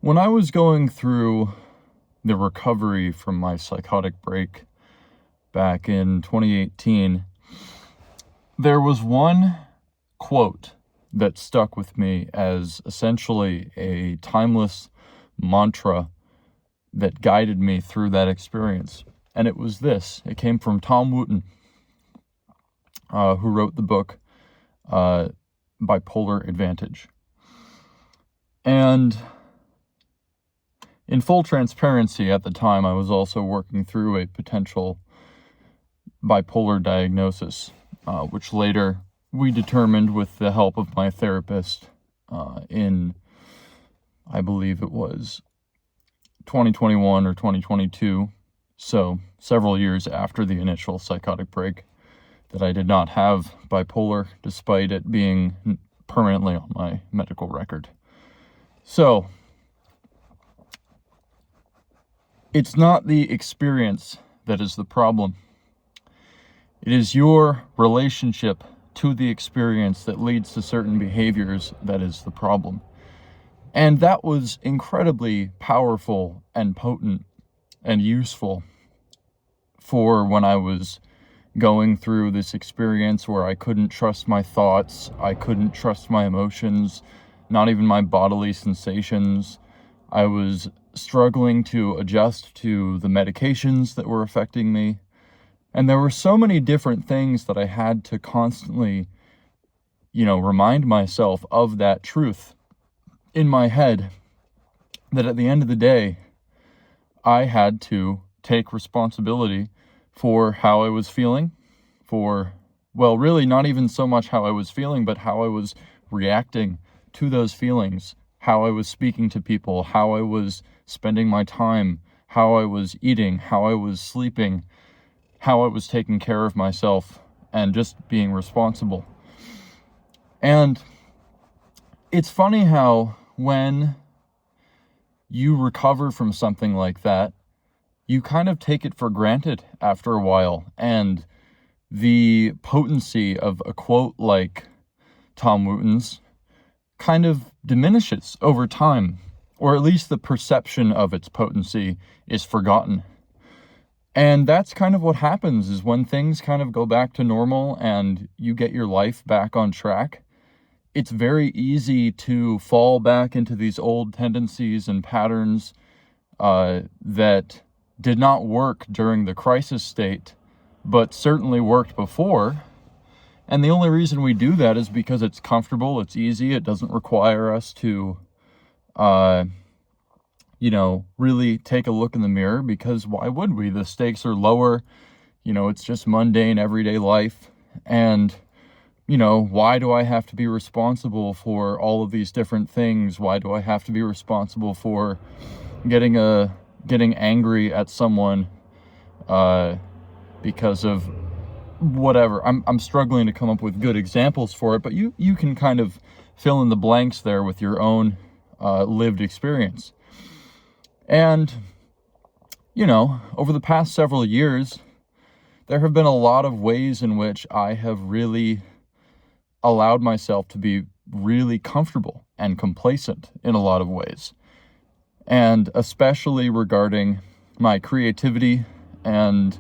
When I was going through the recovery from my psychotic break back in 2018, there was one quote that stuck with me as essentially a timeless mantra that guided me through that experience. And it was this. It came from Tom Wooten, who wrote the book Bipolar Advantage. And in full transparency, at the time, I was also working through a potential bipolar diagnosis, which later we determined with the help of my therapist in, I believe it was 2021 or 2022, so several years after the initial psychotic break, that I did not have bipolar, despite it being permanently on my medical record. So, it's not the experience that is the problem. It is your relationship to the experience that leads to certain behaviors that is the problem. And that was incredibly powerful and potent and useful for when I was going through this experience where I couldn't trust my thoughts, I couldn't trust my emotions, not even my bodily sensations. I was struggling to adjust to the medications that were affecting me. And there were so many different things that I had to constantly, remind myself of that truth in my head, that at the end of the day, I had to take responsibility for how I was feeling, really not even so much how I was feeling, but how I was reacting to those feelings, how I was speaking to people, how I was spending my time, how I was eating, how I was sleeping, how I was taking care of myself, and just being responsible. And it's funny how when you recover from something like that, you kind of take it for granted after a while, and the potency of a quote like Tom Wooten's kind of diminishes over time, or at least the perception of its potency is forgotten. And that's kind of what happens is when things kind of go back to normal and you get your life back on track, it's very easy to fall back into these old tendencies and patterns that did not work during the crisis state, but certainly worked before. And the only reason we do that is because it's comfortable, it's easy, it doesn't require us to, really take a look in the mirror, because why would we? The stakes are lower, it's just mundane, everyday life. And, why do I have to be responsible for all of these different things? Why do I have to be responsible for getting angry at someone because of whatever? I'm struggling to come up with good examples for it, but you can kind of fill in the blanks there with your own lived experience. And, over the past several years, there have been a lot of ways in which I have really allowed myself to be really comfortable and complacent in a lot of ways. And especially regarding my creativity and,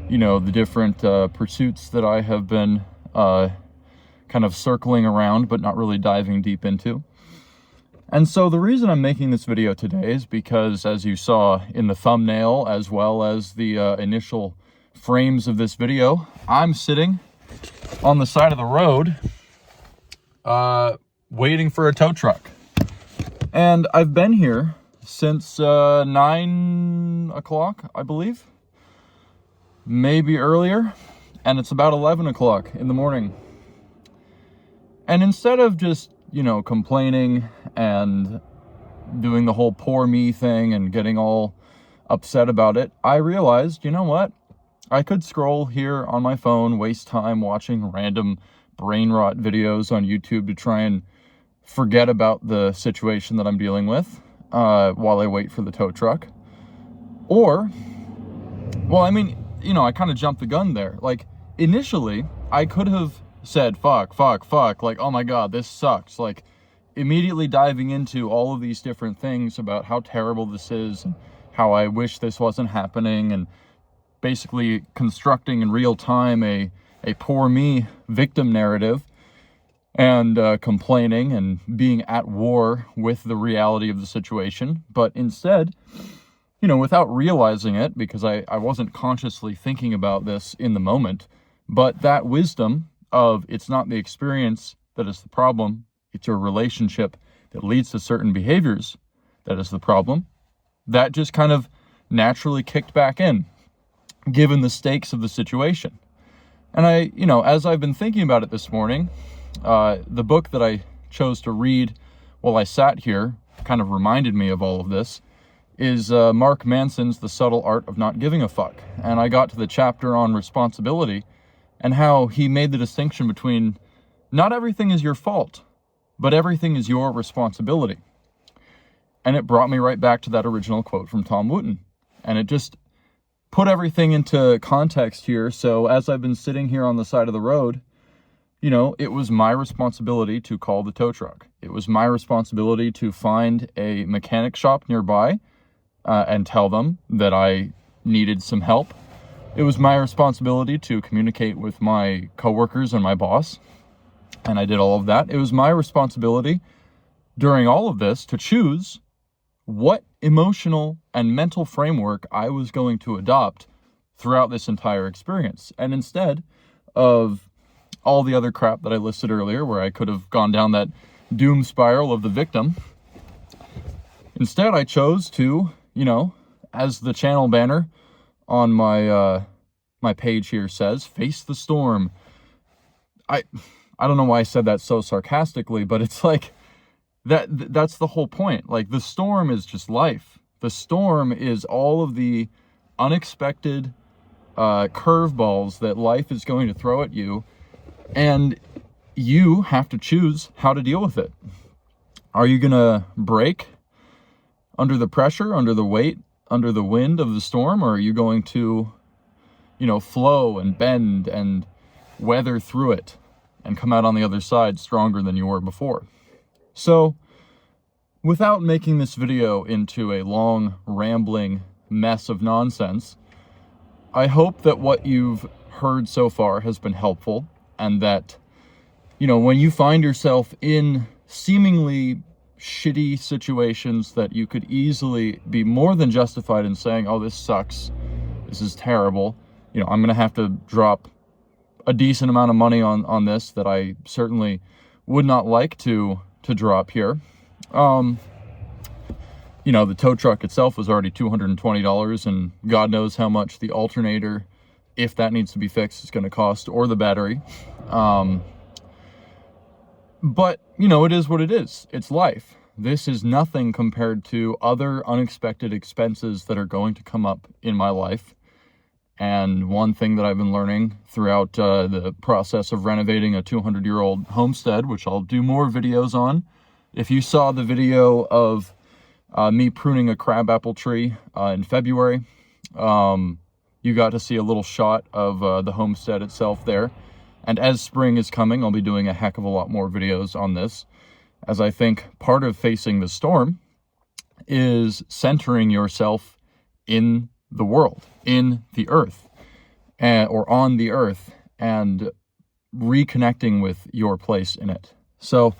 the different pursuits that I have been kind of circling around, but not really diving deep into. And so the reason I'm making this video today is because, as you saw in the thumbnail, as well as the initial frames of this video, I'm sitting on the side of the road waiting for a tow truck. And I've been here since 9 o'clock, I believe, maybe earlier, and it's about 11 o'clock in the morning. And instead of just, complaining and doing the whole poor me thing and getting all upset about it, I realized, what? I could scroll here on my phone, waste time watching random brain rot videos on YouTube to try and forget about the situation that I'm dealing with while I wait for the tow truck. Or, I kind of jumped the gun there. Like, initially, I could have said, fuck, like, oh my God, this sucks. Like, immediately diving into all of these different things about how terrible this is and how I wish this wasn't happening, and basically constructing in real time a poor me victim narrative, and complaining and being at war with the reality of the situation. But instead, without realizing it, because I wasn't consciously thinking about this in the moment, but that wisdom of it's not the experience that is the problem, it's your relationship that leads to certain behaviors that is the problem, that just kind of naturally kicked back in, given the stakes of the situation. And as I've been thinking about it this morning, the book that I chose to read while I sat here kind of reminded me of all of this, is Mark Manson's The Subtle Art of Not Giving a Fuck. And I got to the chapter on responsibility and how he made the distinction between not everything is your fault, but everything is your responsibility. And it brought me right back to that original quote from Tom Wooten. And it just put everything into context here. So as I've been sitting here on the side of the road, it was my responsibility to call the tow truck. It was my responsibility to find a mechanic shop nearby and tell them that I needed some help. It was my responsibility to communicate with my coworkers and my boss, and I did all of that. It was my responsibility during all of this to choose what emotional and mental framework I was going to adopt throughout this entire experience. And instead of all the other crap that I listed earlier, where I could have gone down that doom spiral of the victim, instead I chose to, as the channel banner on my my page here says, face the storm. I don't know why I said that so sarcastically, but it's like that's the whole point. Like, the storm is just life. The storm is all of the unexpected curveballs that life is going to throw at you, and you have to choose how to deal with it. Are you gonna break under the pressure, under the weight, under the wind of the storm, or are you going to, flow and bend and weather through it and come out on the other side stronger than you were before? So, without making this video into a long, rambling mess of nonsense, I hope that what you've heard so far has been helpful, and that, when you find yourself in seemingly shitty situations that you could easily be more than justified in saying, oh, this sucks, this is terrible, I'm going to have to drop a decent amount of money on this that I certainly would not like to drop here. The tow truck itself was already $220, and God knows how much the alternator, if that needs to be fixed, is going to cost, or the battery. But, it is what it is. It's life. This is nothing compared to other unexpected expenses that are going to come up in my life. And one thing that I've been learning throughout the process of renovating a 200-year-old homestead, which I'll do more videos on. If you saw the video of me pruning a crabapple tree in February, you got to see a little shot of the homestead itself there. And as spring is coming, I'll be doing a heck of a lot more videos on this, as I think part of facing the storm is centering yourself in the world, in the earth, or on the earth, and reconnecting with your place in it. So,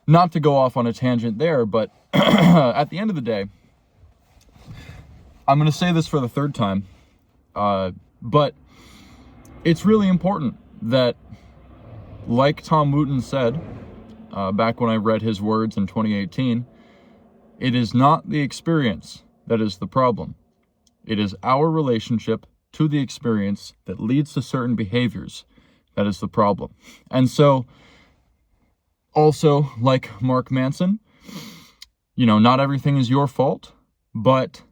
not to go off on a tangent there, but at the end of the day, I'm going to say this for the third time, but it's really important that, like Tom Wooten said, back when I read his words in 2018, it is not the experience that is the problem. It is our relationship to the experience that leads to certain behaviors that is the problem. And so, also, like Mark Manson, not everything is your fault, but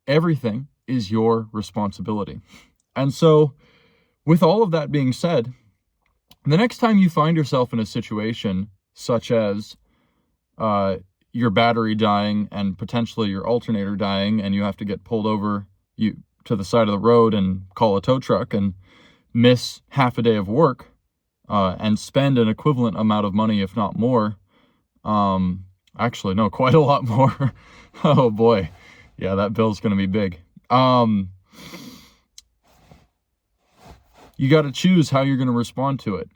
everything is your responsibility. And so, with all of that being said, the next time you find yourself in a situation such as your battery dying and potentially your alternator dying, and you have to get pulled over to the side of the road and call a tow truck and miss half a day of work and spend an equivalent amount of money, if not more, Actually, no, quite a lot more. Oh boy. Yeah, that bill's going to be big. You got to choose how you're going to respond to it.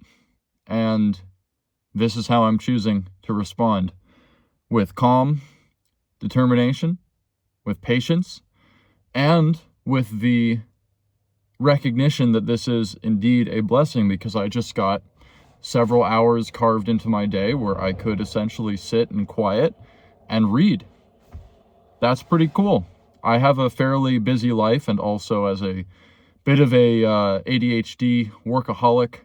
And this is how I'm choosing to respond: with calm determination, with patience, and with the recognition that this is indeed a blessing, because I just got several hours carved into my day where I could essentially sit in quiet and read. That's pretty cool. I have a fairly busy life, and also as a bit of a ADHD workaholic,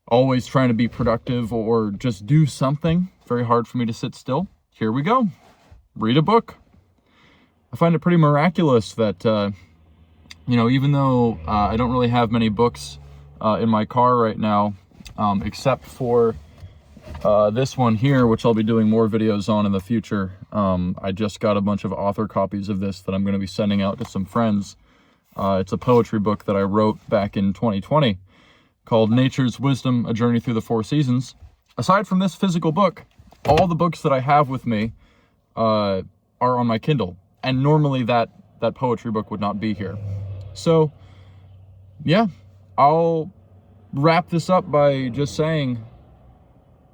always trying to be productive or just do something. Very hard for me to sit still. Here we go. Read a book. I find it pretty miraculous that, even though I don't really have many books in my car right now, except for this one here, which I'll be doing more videos on in the future. I just got a bunch of author copies of this that I'm going to be sending out to some friends. It's a poetry book that I wrote back in 2020 called Nature's Wisdom, A Journey Through the Four Seasons. Aside from this physical book, all the books that I have with me are on my Kindle. And normally that poetry book would not be here. So, yeah, I'll wrap this up by just saying,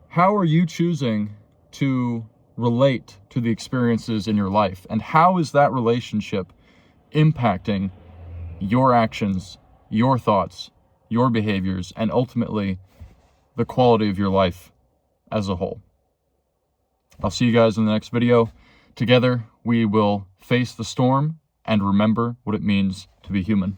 how are you choosing to relate to the experiences in your life? And how is that relationship impacting your actions, your thoughts, your behaviors, and ultimately the quality of your life as a whole? I'll see you guys in the next video. Together, we will face the storm and remember what it means to be human.